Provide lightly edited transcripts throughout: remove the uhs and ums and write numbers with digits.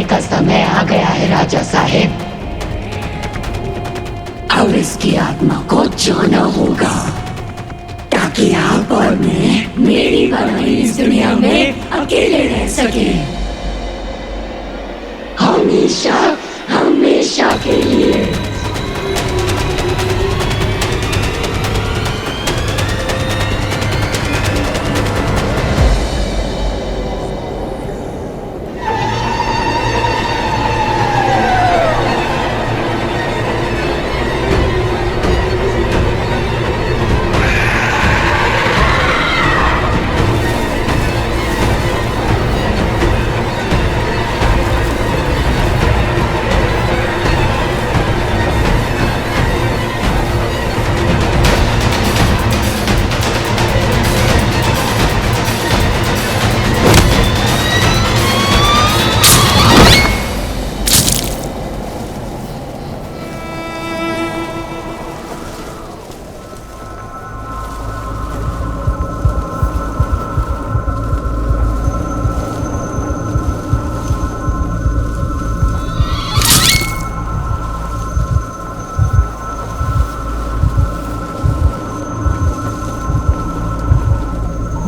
का समय आ गया है राजा साहेब। अब इसकी आत्मा को जाना होगा ताकि आप और मैं मेरी बनाई इस दुनिया में अकेले रह सके, हमेशा हमेशा के लिए।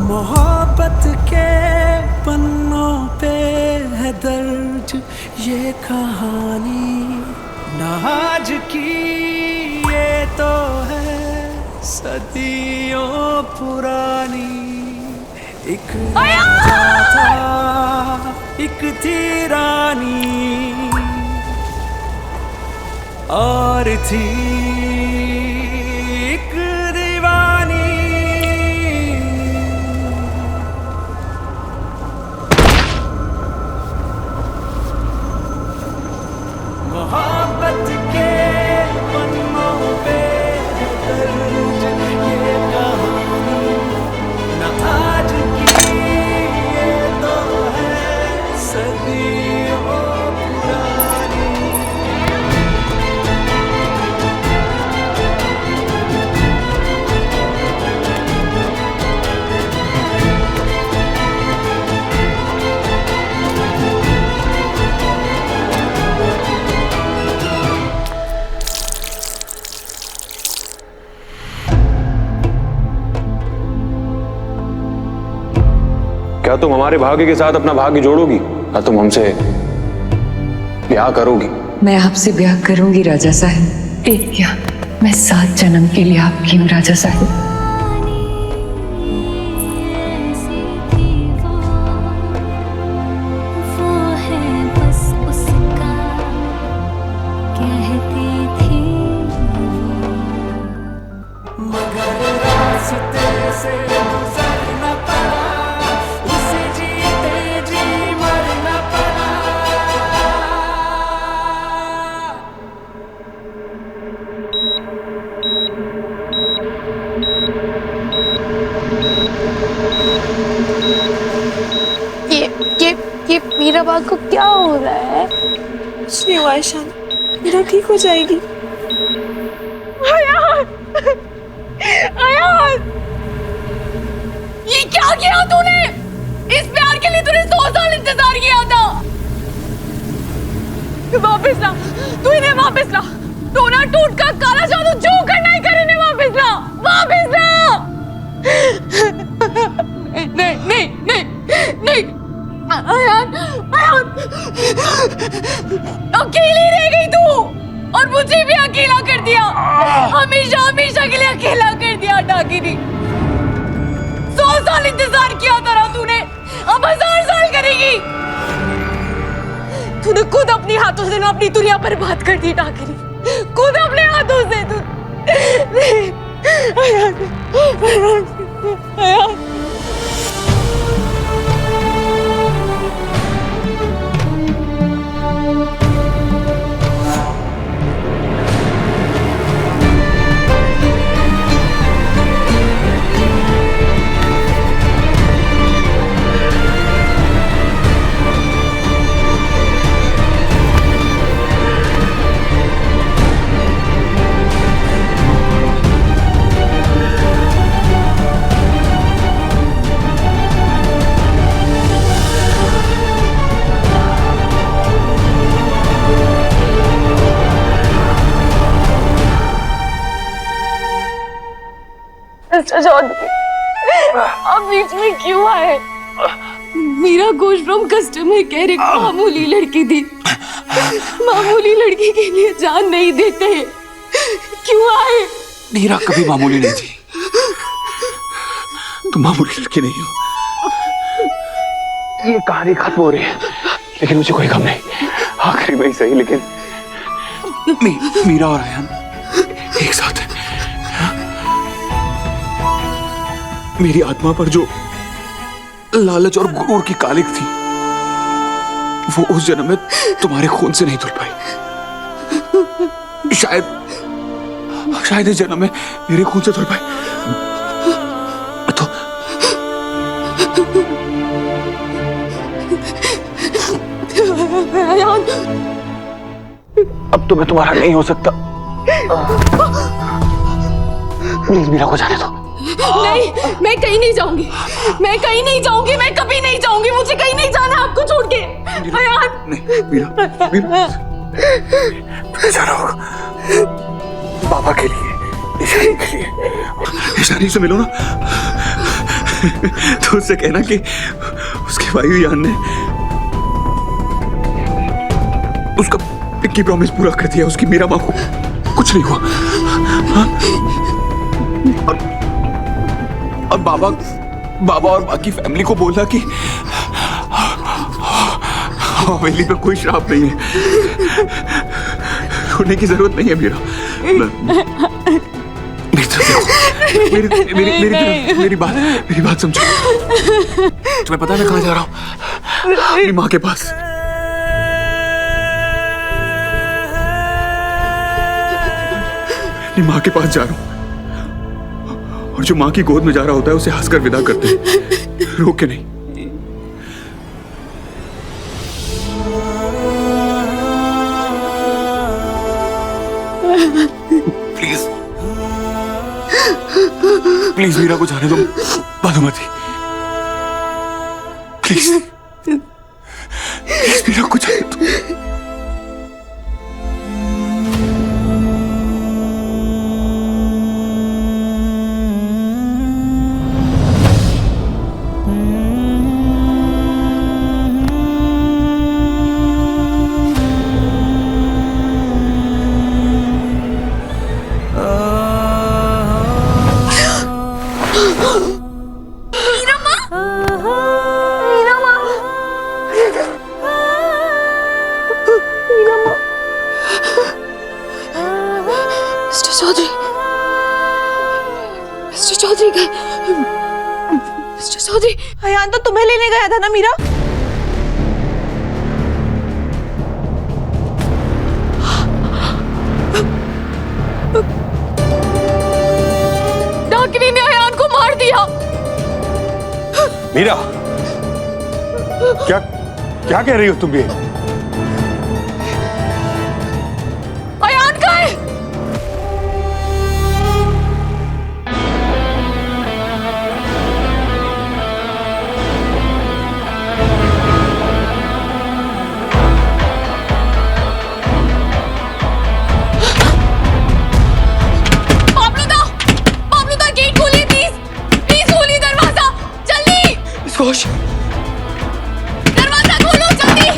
मोहब्बत के पन्नों पे है दर्ज ये कहानी, न आज की ये तो है सदियों पुरानी। एक राजा था, एक थी रानी, और थी एक दीवानी। मोहब्बत के पन्नों पे दर्ज ये कहानी, न आज की ये तो है सदियों पुरानी। क्या तुम हमारे भाग्य के साथ अपना भाग्य जोड़ोगी या तुम हमसे ब्याह करोगी? मैं आपसे ब्याह करूंगी राजा साहब। एक क्या, मैं 7 जन्म के लिए आपकी हूँ राजा साहब। ये मीरा बाग को क्या हो रहा है? कुछ नहीं हुआ ईशान, मीरा ठीक हो जाएगी। अयान, ये क्या किया तूने? इस प्यार के लिए तूने 100 साल इंतजार किया था। वापस ला, तू इन्हें वापस ला। टोना टूट का काला जादू जो करना ही कर, इन्हें वापस ला, वापस ला। नहीं नहीं नहीं नहीं, अयान, अयान, अकेली रह गई तू और मुझे भी अकेला कर दिया। हमेशा हमेशा के लिए अकेला कर दिया डाकिनी। 100 साल इंतजार किया था तूने, अब 1000 साल करेगी। तूने खुद अपने हाथों से ना अपनी दुनिया बर्बाद कर दी डाकिनी, खुद अपने हाथों से तू। अयान, अयान, अयान। मिस्टर चौधरी, आप बीच में क्यों आए? Meera Ghosh from customer care एक मामूली लड़की थी, मामूली लड़की के लिए जान नहीं देते, क्यों आए? मीरा कभी मामूली नहीं थी, तुम मामूली लड़की नहीं हो। ये कहानी खत्म हो रही है, लेकिन मुझे कोई गम नहीं, आखिरी में ही सही, लेकिन मीरा और अयान एक साथ है। मेरी आत्मा पर जो लालच और गुरूर की कालिक थी, वो उस जन्म में तुम्हारे खून से नहीं धुल पाई। शायद इस जन्म में मेरे खून से धुल पाई। तो अब तो मैं तुम्हारा नहीं हो सकता। प्लीज मीरा को जाने दो। नहीं, मैं कहीं नहीं जाऊंगी, मैं कहीं नहीं जाऊंगी, मैं कभी नहीं जाऊंगी, मुझे कहीं नहीं जाना आपको छोड़ के। अयान नहीं मीरा, मीरा तुम्हें जाना होगा बाबा के लिए, ईशानी के लिए। ईशानी से मिलो ना, तो उससे कहना कि उसके वायुयान ने उसका पिक्की प्रॉमिस पूरा कर दिया, उसकी मीरा माँ को कुछ नहीं हुआ। और बाबा और बाकी फैमिली को बोला कि हवेली पे कोई श्राप नहीं है, रोने की जरूरत नहीं है मीरा। मेरी बात समझो। तुम्हें पता है मैं कहाँ जा रहा हूँ? अपनी माँ के पास। अपनी माँ के पास जा रहा हूँ, और जो माँ की गोद में जा रहा होता है उसे हंसकर विदा करते हैं, रो के नहीं। प्लीज प्लीज मीरा को जाने दो, भानुमति। प्लीज प्लीज मीरा को जाने दो। मिस्टर चौधरी, अयान तो तुम्हें लेने गया था ना मीरा? डाकिनी ने अयान को मार दिया। मीरा, क्या कह रही हो तुम? ये अयान का है। घोष, दरवाजा खोलो जल्दी।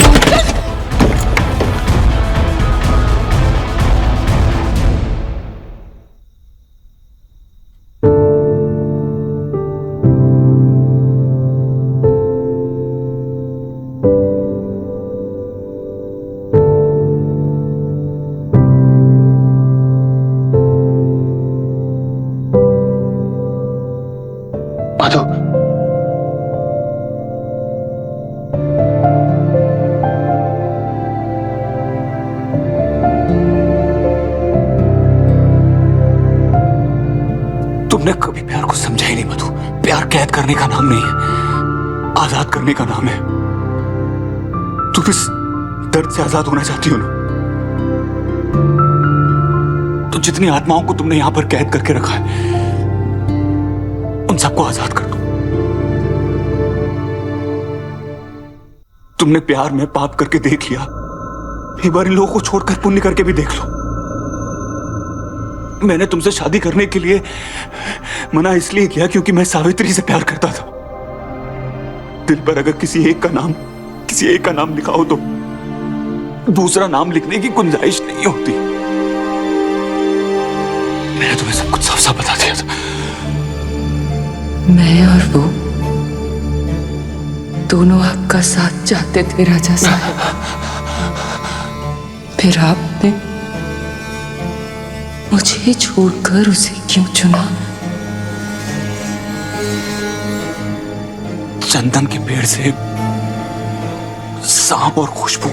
माधव, तुमने कभी प्यार को समझा ही नहीं मधु। प्यार कैद करने का नाम नहीं है, आजाद करने का नाम है। तुम इस दर्द से आजाद होना चाहती हो ना, तो जितनी आत्माओं को तुमने यहां पर कैद करके रखा है, उन सबको आजाद कर दो। तुमने प्यार में पाप करके देख लिया, एक बार इन लोगों को छोड़कर पुण्य करके भी देख लो। मैंने तुमसे शादी करने के लिए मना इसलिए किया क्योंकि मैं सावित्री से प्यार करता था। दिल पर अगर किसी एक का नाम लिखा हो तो दूसरा नाम लिखने की गुंजाइश नहीं होती। मैंने तुम्हें सब कुछ साफ साफ बता दिया था। मैं और वो दोनों आपका साथ चाहते थे राजा साहब। फिर आपने मुझे छोड़कर उसे क्यों चुना? चंदन के पेड़ से सांप और खुशबू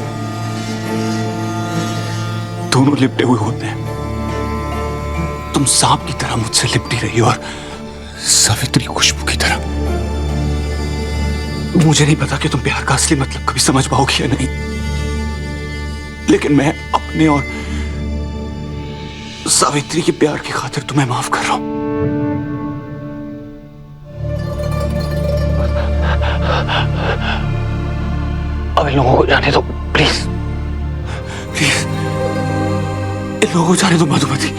दोनों लिपटे हुए होते हैं। तुम सांप की तरह मुझसे लिपटी रही और सावित्री खुशबू की तरह। मुझे नहीं पता कि तुम प्यार का असली मतलब कभी समझ पाओगी या नहीं, लेकिन मैं अपने और सावित्री के प्यार की खातिर तुम्हें माफ कर रहा हूं। अब इन लोगों को जाने दो प्लीज, प्लीज इन लोगों को जाने दो मधुमती।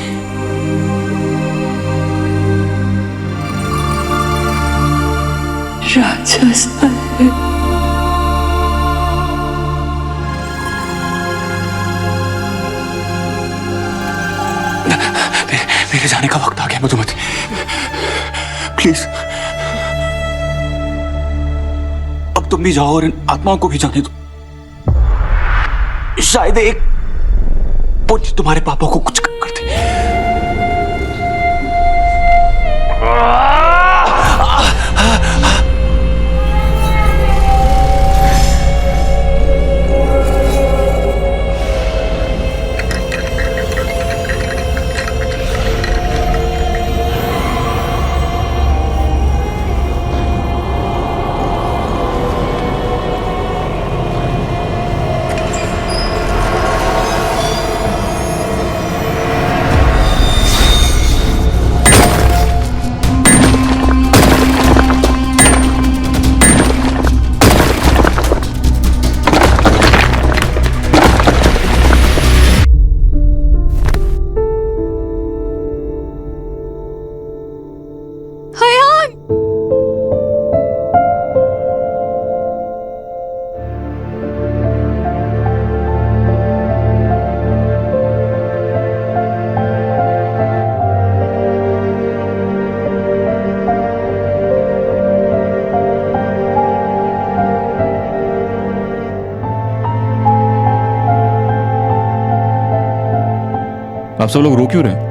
राजा साहब, मेरे जाने का वक्त आ गया मधुमती, प्लीज अब तुम भी जाओ और इन आत्माओं को भी जाने दो। शायद एक पुण्य तुम्हारे पापा को कुछ कम कर दे। आप सब लोग रो क्यों रहे हैं?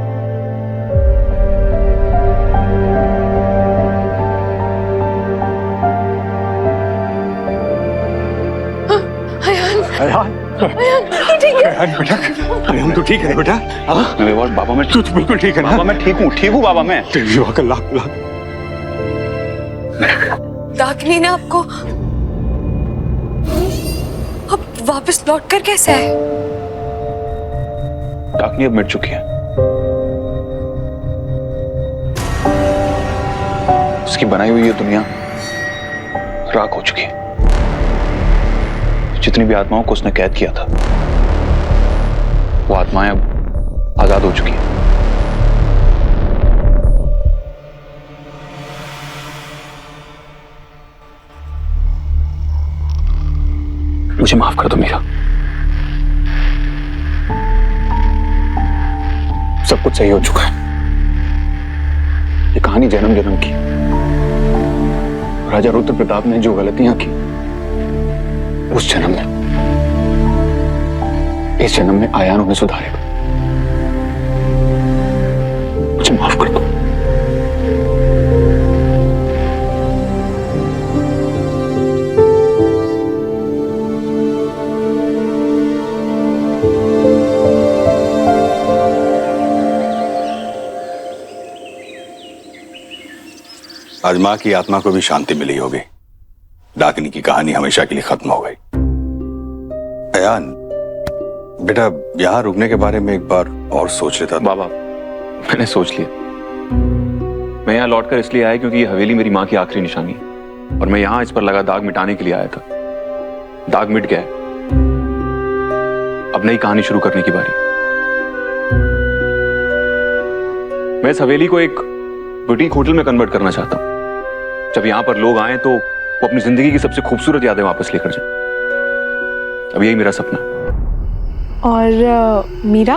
हम तो ठीक है बेटा। बाबा मैं तो बिल्कुल ठीक है ना? बाबा मैं ठीक हूँ बाबा मैं। लाख डाकनी ने आपको अब वापस लौट कर कैसे आए? डाकनी अब मिट चुकी है। उसकी बनाई हुई ये दुनिया राख हो चुकी है। जितनी भी आत्माओं को उसने कैद किया था वो आत्माएं अब आजाद हो चुकी हैं। मुझे माफ कर दो मीरा। सब कुछ सही हो चुका है। ये कहानी जन्म जन्म की। राजा रुद्र प्रताप ने जो गलतियां की उस जन्म में, इस जन्म में आयान उन्हें सुधारेगा। मुझे माफ कर दो। आज मां की आत्मा को भी शांति मिली होगी। डाकनी की कहानी हमेशा के लिए खत्म हो गई। अयान बेटा, यहां रुकने के बारे में एक बार और सोच लेता। बाबा मैंने सोच लिया। मैं यहां लौटकर इसलिए आया क्योंकि ये हवेली मेरी मां की आखिरी निशानी है और मैं यहां इस पर लगा दाग मिटाने के लिए आया था। दाग मिट गया है। अब नई कहानी शुरू करने की बारी। मैं इस हवेली को एक बुटीक होटल में कन्वर्ट करना चाहता हूँ। जब यहाँ पर लोग आए तो वो अपनी जिंदगी की सबसे खूबसूरत यादें वापस लेकर जाए। अब यही मेरा सपना है। और मीरा?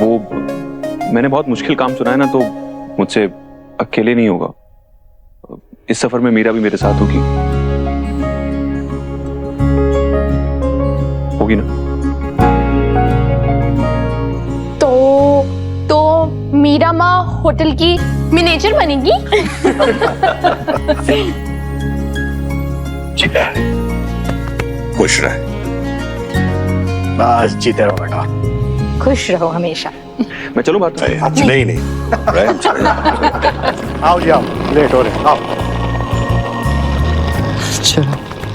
वो मैंने बहुत मुश्किल काम सुना है ना, तो मुझसे अकेले नहीं होगा। इस सफर में मीरा भी मेरे साथ होगी ना? तो मीरा माँ होटल की मैनेजर बनेगी? खुश रहे। बस जीते रहो बेटा। खुश रहो हमेशा। मैं चलूं बात? नहीं रैम चल। आओ जी आओ, लेट हो रहे, आओ। चलो।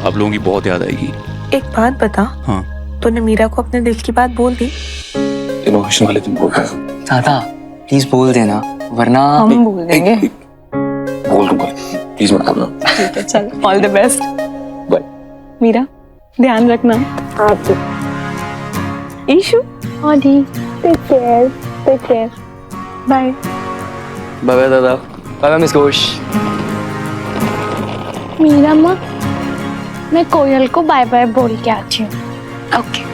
आप लोगों की बहुत याद आएगी। एक बात बता, हाँ। तूने मीरा को अपने दिल की बात बोल दी? इनोवेशन वाले दिन बोल रहा हूं। दादा प्लीज बोल देना, वरना हम बोल देंगे। बोल दूंगा, प्लीज मत बोलना। ठीक है, चल, all the best. Bye. Meera, ध्यान रखना। आप ईशु? हाँ जी, take care, bye. Bye bye दादा, bye bye miss Ghosh. Meera माँ, मैं कोयल को बाय बाय बोल के आती हूँ। ओके।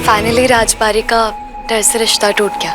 फाइनली राजबारी का डर से रिश्ता टूट गया।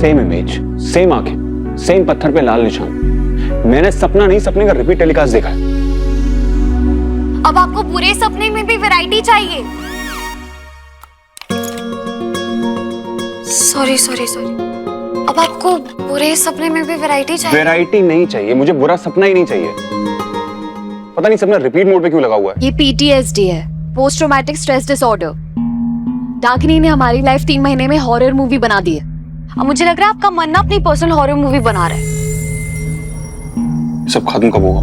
सेम इमेज, सेम आंखें, सेम पत्थर पे लाल निशान। मैंने सपना नहीं, सपने का रिपीट टेलीकास्ट देखा है। अब आपको पूरे सपने में भी वैरायटी चाहिए। सॉरी सॉरी सॉरी, अब आपको पूरे सपने में भी वैरायटी चाहिए? वैरायटी नहीं चाहिए मुझे, बुरा सपना ही नहीं चाहिए। पता नहीं सपना रिपीट मोड पे क्यों लगा हुआ है। ये PTSD है, पोस्ट ट्रॉमेटिक स्ट्रेस डिसऑर्डर। डाकिनी ने हमारी लाइफ 3 महीने में हॉरर मूवी बना दी है। अब मुझे लग रहा है आपका मन ना अपनी पर्सनल हॉरर मूवी बना रहा है। सब खत्म कब होगा?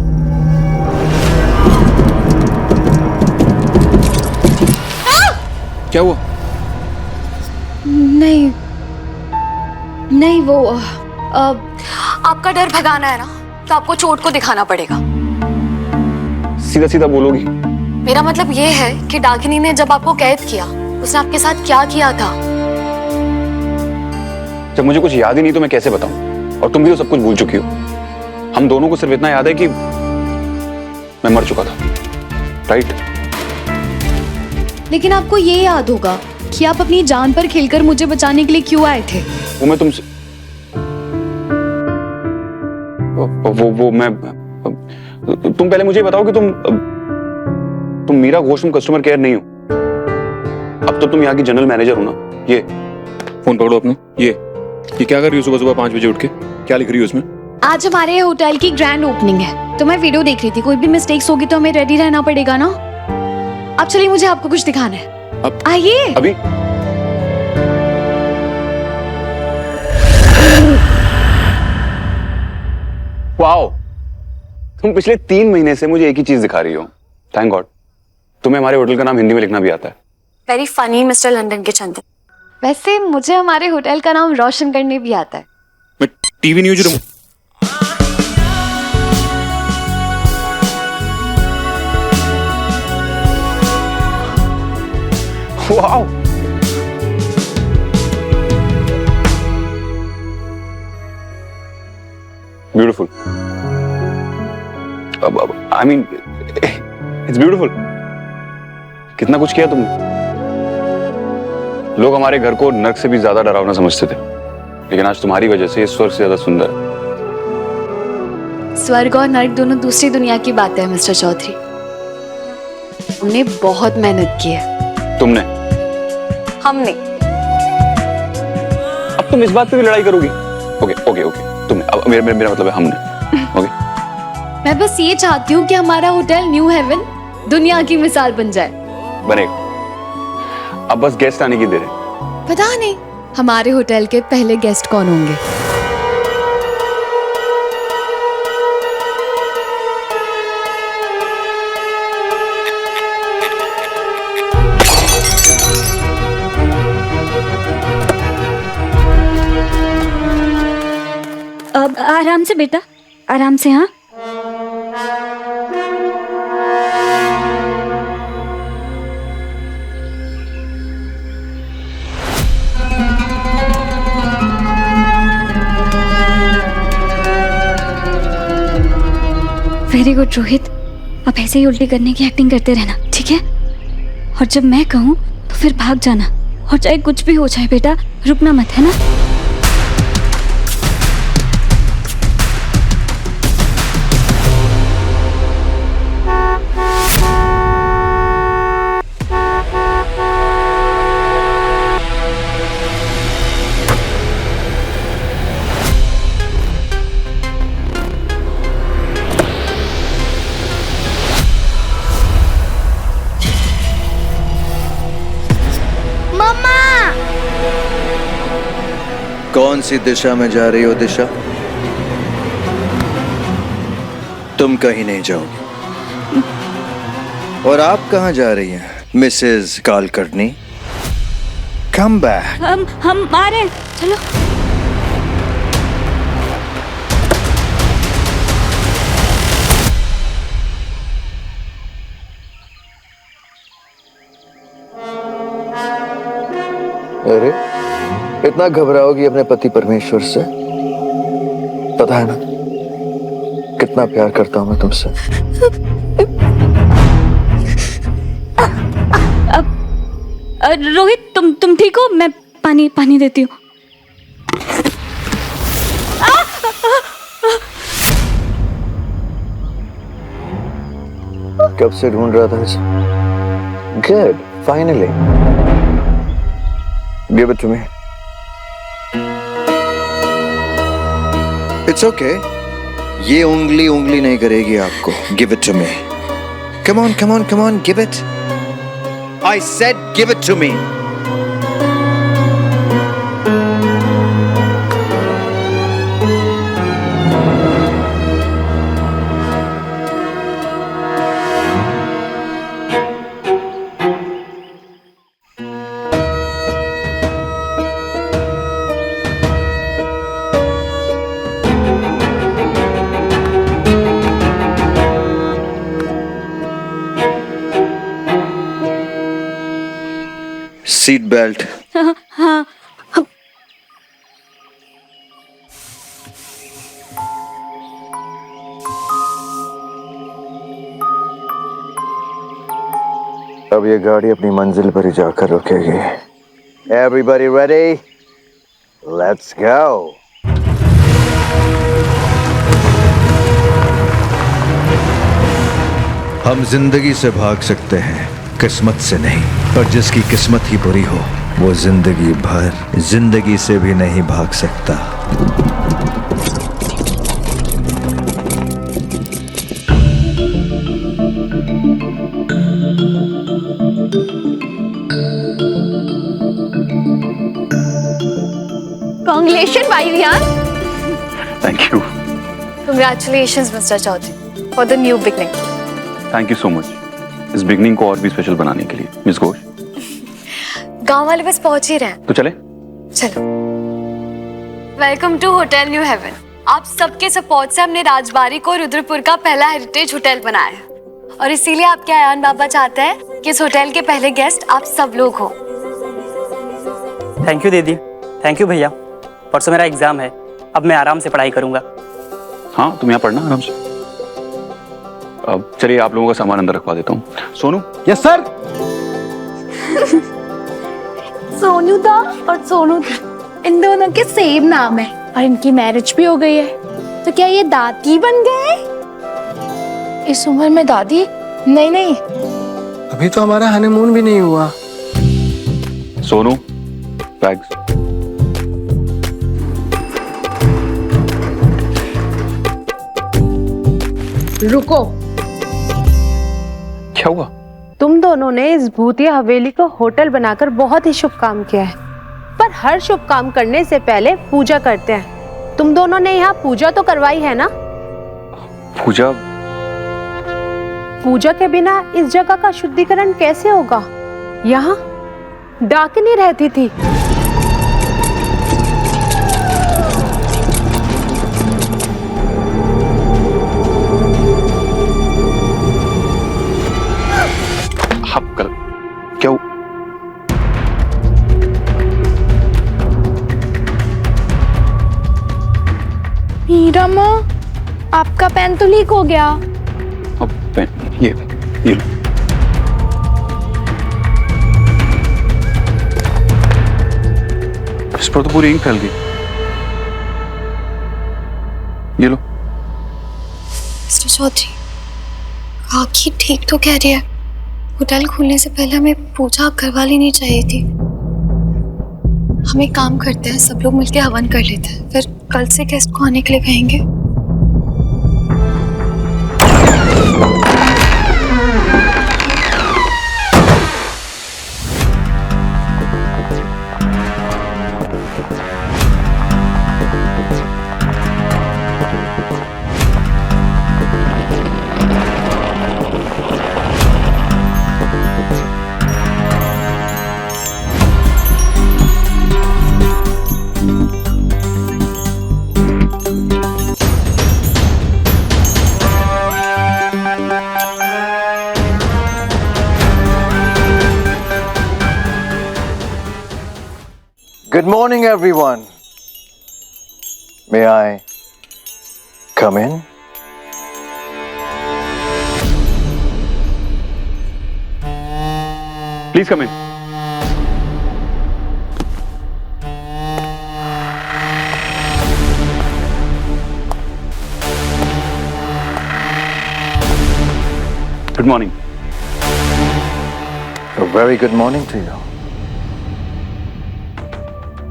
क्या हुआ? नहीं नहीं, वो आपका डर भगाना है ना, तो आपको चोट को दिखाना पड़ेगा। सीधा सीधा बोलोगी? मेरा मतलब ये है कि डाकिनी ने जब आपको कैद किया, उसने आपके साथ क्या किया था? जब मुझे कुछ याद ही नहीं तो मैं कैसे बताऊं? और तुम भी तो सब कुछ भूल चुकी हो। हम दोनों को सिर्फ इतना याद है कि मैं मर चुका था, राइट? लेकिन आपको ये याद होगा कि आप अपनी जान पर खेलकर मुझे बचाने के लिए क्यों आए थे? वो मैं तुमसे वो मैं तुम पहले मुझे बताओ कि तुम मीरा घोष में कस्टमर केयर नहीं हो। अब तो तुम यहाँ की जनरल मैनेजर हो ना। ये फोन पकड़ो अपना। ये क्या कर रही हो सुबह सुबह 5 बजे उठ के? क्या लिख रही हो उसमें? आज हमारे होटल की ग्रैंड ओपनिंग है, तो मैं वीडियो देख रही थी। कोई भी मिस्टेक्स होगी तो हमें रेडी रहना पड़ेगा ना। अब चलिए, मुझे आपको कुछ दिखाना है। अब आइए। अभी वाओ, तुम पिछले 3 महीने से मुझे एक ही चीज दिखा रही हो। थैंक गॉड तुम्हें हमारे होटल का नाम हिंदी में लिखना भी आता है। वेरी फनी मिस्टर लंदन के चंदन। वैसे मुझे हमारे होटल का नाम रोशन करने भी आता है। मैं TV news wow, beautiful. I mean it's beautiful. कितना कुछ किया तुमने। लोग हमारे घर को नर्क से भी ज्यादा डरावना समझते थे, लेकिन आज तुम्हारी वजह से ये स्वर्ग से ज्यादा सुंदर है। स्वर्ग और नर्क दोनों दूसरी दुनिया की बात है मिस्टर चौधरी। हमने बहुत मेहनत की है। तुमने? हमने। अब तुम इस बात पे भी लड़ाई करोगी? ओके ओके ओके, तुमने। अब मेरा मतलब है हमने। ओके। मैं बस ये चाहती हूँ कि हमारा होटल न्यू हेवन दुनिया की मिसाल बन जाए। बनेगा। अब बस गेस्ट आने की देर है। पता नहीं हमारे होटल के पहले गेस्ट कौन होंगे। अब आराम से बेटा, आराम से। हाँ, वेरी गुड रोहित। अब ऐसे ही उल्टी करने की एक्टिंग करते रहना, ठीक है? और जब मैं कहूँ तो फिर भाग जाना, और चाहे कुछ भी हो जाए बेटा, रुकना मत, है ना? कौन सी दिशा में जा रही हो दिशा? तुम कहीं नहीं जाओगी। और आप कहां जा रही हैं मिसेस कालकर्णी? Come back. हम आ रहे हैं, चलो। अरे इतना घबराओगी अपने पति परमेश्वर से? पता है ना कितना प्यार करता हूं मैं तुमसे। रोहित, तुम ठीक हो? मैं पानी देती हूँ। कब से ढूंढ रहा था इसे। Good, finally. Give it to me. It's okay, ये उंगली उंगली नहीं करेगी आपको। Give it to me. Come on come on come on, give it. I said give it to me. Seat belt. हाँ। अब ये गाड़ी अपनी मंजिल पर ही जाकर रुकेगी। Everybody ready? Let's go. हम जिंदगी से भाग सकते हैं, किस्मत से नहीं। पर जिसकी किस्मत ही बुरी हो, वो जिंदगी भर जिंदगी से भी नहीं भाग सकता। Congratulations, भाई Riyan. Thank you. Congratulations, Mr. Chaudhary, for the new beginning. Thank you so much इस बिगनिंग को और भी स्पेशल बनाने के लिए मिस घोष। गांव वाले बस पहुंच ही रहे हैं। तो चले? चलो। Welcome to hotel new haven. आप सबके सपोर्ट से हमने राजबाड़ी को रुद्रपुर का पहला हेरिटेज होटल बनाया है और इसीलिए आपके आयान बाबा चाहते हैं कि इस होटल के पहले गेस्ट आप सब लोग हो। थैंक यू दीदी, थैंक यू भैया। परसों मेरा एग्जाम है, अब मैं आराम से पढ़ाई करूंगा। हाँ, तुम यहाँ पढ़ना आराम से। अब चलिए आप लोगों का सामान अंदर रखवा देता हूँ। सोनू। Yes sir. सोनू दा और सोनू दी, इन दोनों के सेम नाम है और इनकी मैरिज भी हो गई है, तो क्या ये दादी बन गए? इस उम्र में दादी? नहीं नहीं, अभी तो हमारा हनीमून भी नहीं हुआ। सोनू, बैग्स। रुको, क्या हुआ? तुम दोनों ने इस भूतिया हवेली को होटल बनाकर बहुत ही शुभ काम किया है, पर हर शुभ काम करने से पहले पूजा करते हैं। तुम दोनों ने यहाँ पूजा तो करवाई है ना? पूजा? पूजा के बिना इस जगह का शुद्धिकरण कैसे होगा? यहाँ डाकिनी रहती थी। क्या? मीरा माँ, आपका पेन तो लीक हो गया। अब पेन, ये लो। इस पर तो पूरी इंक फैल गई। ये लो। मिस्टर चौधरी, आखिर ठीक तो कह रही है। होटल खुलने से पहले हमें पूजा करवा लेनी चाहिए थी। हम एक काम करते हैं, सब लोग मिलकर हवन कर लेते हैं, फिर कल से गेस्ट को आने के लिए कहेंगे। Good morning, everyone. May I come in? Please come in. Good morning. Very good morning to you.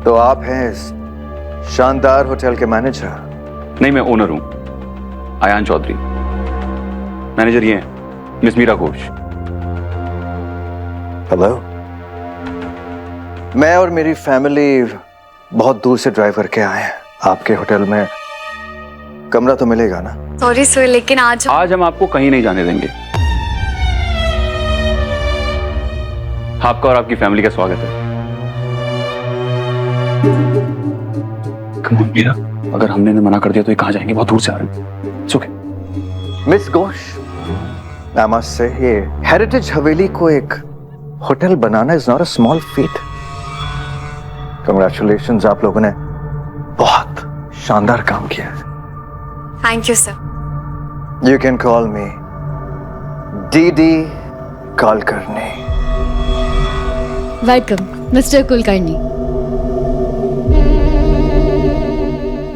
तो आप हैं इस शानदार होटल के मैनेजर? नहीं, मैं ओनर हूं, आयान चौधरी। मैनेजर ये हैं मिस मीरा घोष। हेलो। मैं और मेरी फैमिली बहुत दूर से ड्राइव करके आए हैं। आपके होटल में कमरा तो मिलेगा ना? सॉरी सर, लेकिन आज हम आपको कहीं नहीं जाने देंगे। आपका और आपकी फैमिली का स्वागत है। कम ऑन मीरा, अगर हमने मना कर दिया तो ये कहां जाएंगे? बहुत दूर से आ रहे हैं। It's okay. Miss Ghosh, I must say, ये हेरिटेज हवेली को एक hotel banana is not a small feet. Congratulations, आप लोगों ने बहुत शानदार काम किया है। Thank you sir. You can call me DD Kulkarni. Welcome mister Kulkarni.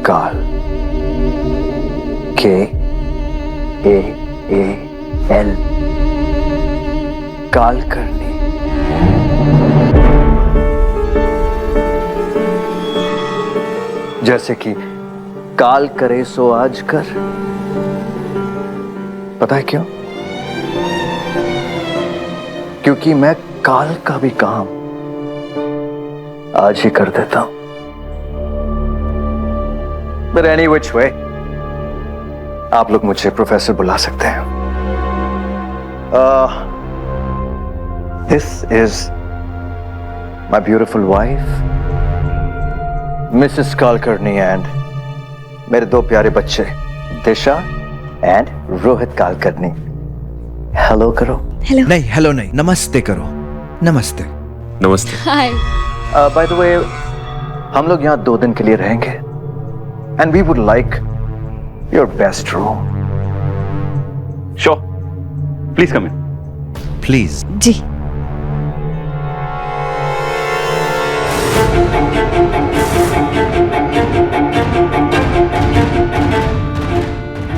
काल, KAAL, कुलकर्णी। जैसे कि काल करे सो आज कर। पता है क्यों? क्योंकि मैं काल का भी काम आज ही कर देता हूं। But any which way, आप लोग मुझे प्रोफेसर बुला सकते हैं। This is my beautiful wife, Mrs. Kulkarni, and मेरे दो प्यारे बच्चे दिशा एंड रोहित कुलकर्णी। हेलो करो। हेलो। नहीं हेलो नहीं, नमस्ते करो। नमस्ते। नमस्ते। हाय। बाय द वे, हम लोग यहाँ 2 दिन के लिए रहेंगे and we would like your best room. Sure, please come in. Please. जी।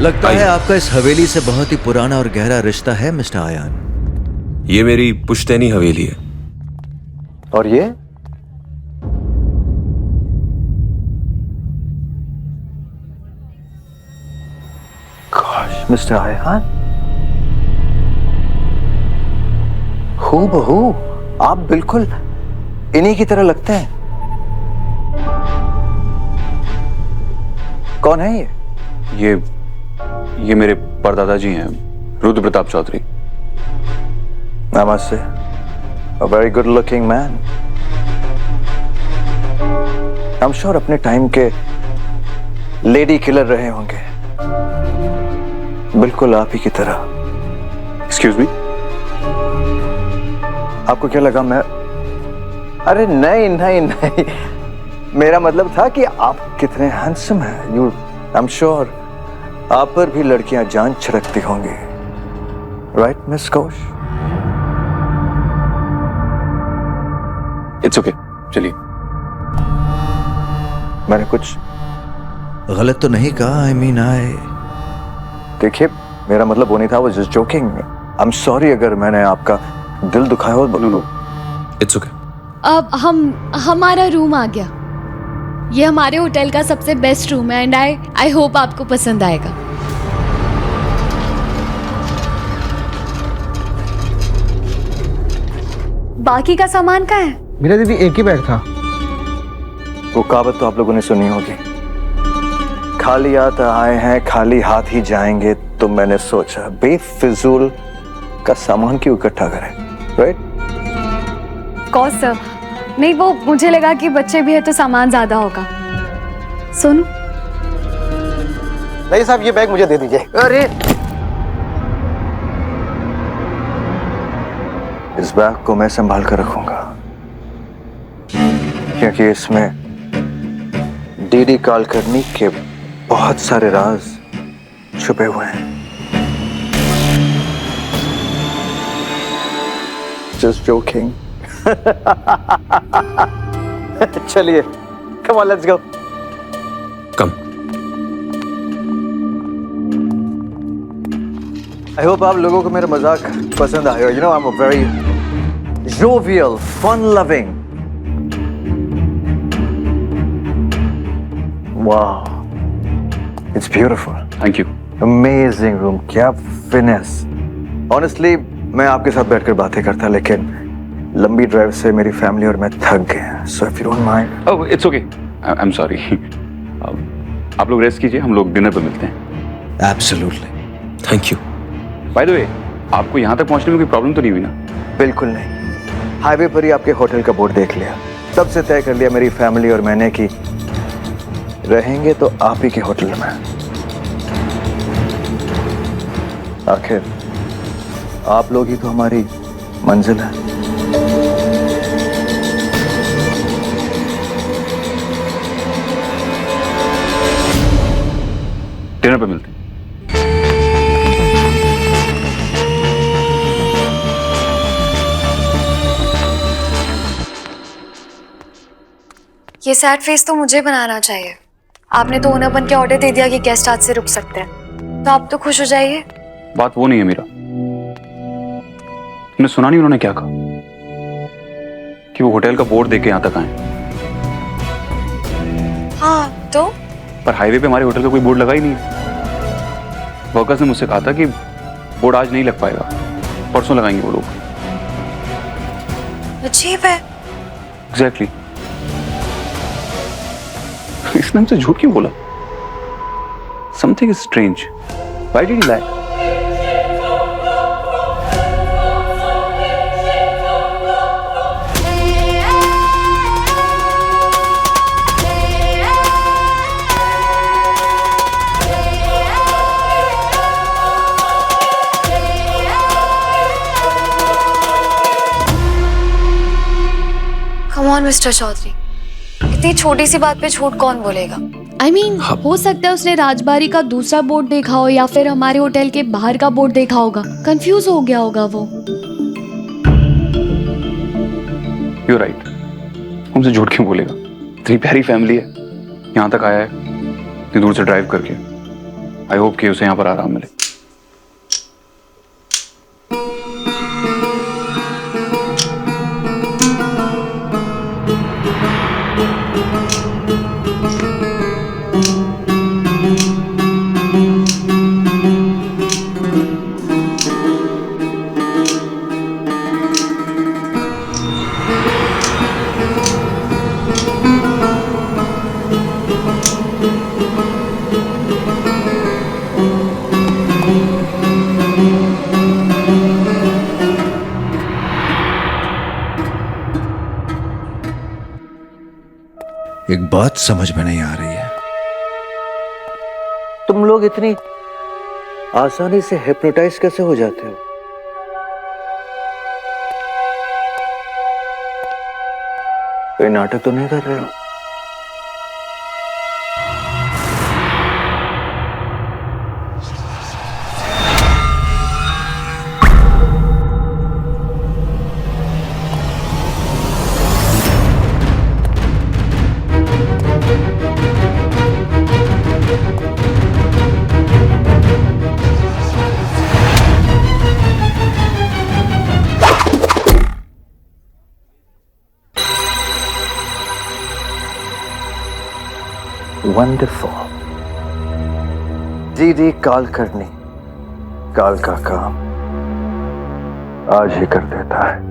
लगता है आपका इस हवेली से बहुत ही पुराना और गहरा रिश्ता है मिस्टर आयान। ये मेरी पुश्तैनी हवेली है। और ये? गॉश, मिस्टर आयान, हूबहू आप बिल्कुल इन्हीं की तरह लगते हैं। कौन है ये? ये मेरे परदादा जी हैं, रुद्र प्रताप चौधरी। नमस्ते। A very good looking man. I'm sure अपने टाइम के लेडी किलर रहे होंगे, बिल्कुल आप ही की तरह। एक्सक्यूज मी, आपको क्या लगा मैं? अरे नहीं नहीं नहीं, मेरा मतलब था कि आप कितने हैंडसम हैं। यू, आई एम श्योर आप पर भी लड़कियां जान छिड़कती होंगी, right miss Ghosh? It's okay, चलिए। मैंने कुछ गलत तो नहीं कहा? आई मीन देखिए, मेरा मतलब वो नहीं था, वो just joking. I am sorry अगर मैंने आपका दिल दुखाया हो। No, it's okay. अब हमारा रूम आ गया। ये हमारे होटल का सबसे बेस्ट रूम है एंड आई होप आपको पसंद आएगा। बाकी का सामान कहाँ है? मेरा दीदी एक ही बैग था। वो कहावत तो आप लोगों ने सुनी होगी, खाली हाथ आए हैं खाली हाथ ही जाएंगे। तो मैंने सोचा बेफिजूल का सामान क्यों इकट्ठा करें, राइट? कॉस सर, नहीं वो मुझे लगा कि बच्चे भी है तो सामान ज्यादा होगा। सुनो। नहीं साहब, ये बैग मुझे दे दीजिए। अरे इस बैग को मैं संभाल कर रखूंगा, क्योंकि इसमें डीडी कुलकर्णी के बहुत सारे राज छुपे हुए हैं। Just joking. चलिए, come on, let's go. Come. I hope आप लोगों को मेरा मजाक पसंद आया। You know I am a very jovial, fun loving. वाह, it's beautiful. Thank you. Amazing room, क्या फिनेस। ऑनेस्टली मैं आपके साथ बैठकर बातें करता, लेकिन लंबी ड्राइव से मेरी फैमिली और मैं थक गए। So if you don't mind. Oh it's okay, I am sorry. आप लोग रेस्ट कीजिए, हम लोग डिनर पर मिलते हैं। Absolutely. Thank you. By the way, आपको यहाँ तक पहुँचने में कोई प्रॉब्लम तो नहीं हुई ना? बिल्कुल नहीं। हाईवे पर ही आपके होटल का बोर्ड देख लिया, तब से तय कर लिया मेरी फैमिली और मैंने कि रहेंगे तो आप ही के होटल में। आखिर आप लोग ही तो हमारी मंजिल है। डिनर पे मिलते हैं। ये सैड फेस तो मुझे बनाना चाहिए। आपने तो ओनर बन के ऑर्डर दे दिया कि गेस्ट आज से रुक सकते हैं, तो आप तो खुश हो जाइए। बात वो नहीं है मीरा। तुमने सुना नहीं उन्होंने क्या कहा? कि वो होटल का बोर्ड देख के यहाँ तक आए। हाँ तो? पर हाईवे पे हमारे होटल का कोई बोर्ड लगा ही नहीं है। वर्कर्स ने मुझसे कहा था कि बोर्ड आज नहीं लग पाएगा, परसों लगाएंगे वो लोग। अजीब है। एग्जैक्टली। इसने हमसे झूठ क्यों बोला? Something is strange. Why did he lie? Come on mister Chaudhary, इतनी छोटी सी बात पे झूठ कौन बोलेगा? I mean, हो सकता है उसने राजबारी का दूसरा बोर्ड देखा हो या फिर हमारे होटल के बाहर का बोर्ड देखा होगा, कंफ्यूज हो गया होगा वो। You're right. हमसे झूठ क्यों बोलेगा? इतनी प्यारी फैमिली है, यहाँ तक आया है इतनी दूर से ड्राइव करके। आई होप कि उसे यहाँ पर आराम मिले। एक बात समझ में नहीं आ रही है। तुम लोग इतनी आसानी से हिप्नोटाइज कैसे हो जाते हो? कोई नाटक तो नहीं कर रहे हो? वंडरफुल। डीडी कालकर्णी काल का काम आज ही कर देता है।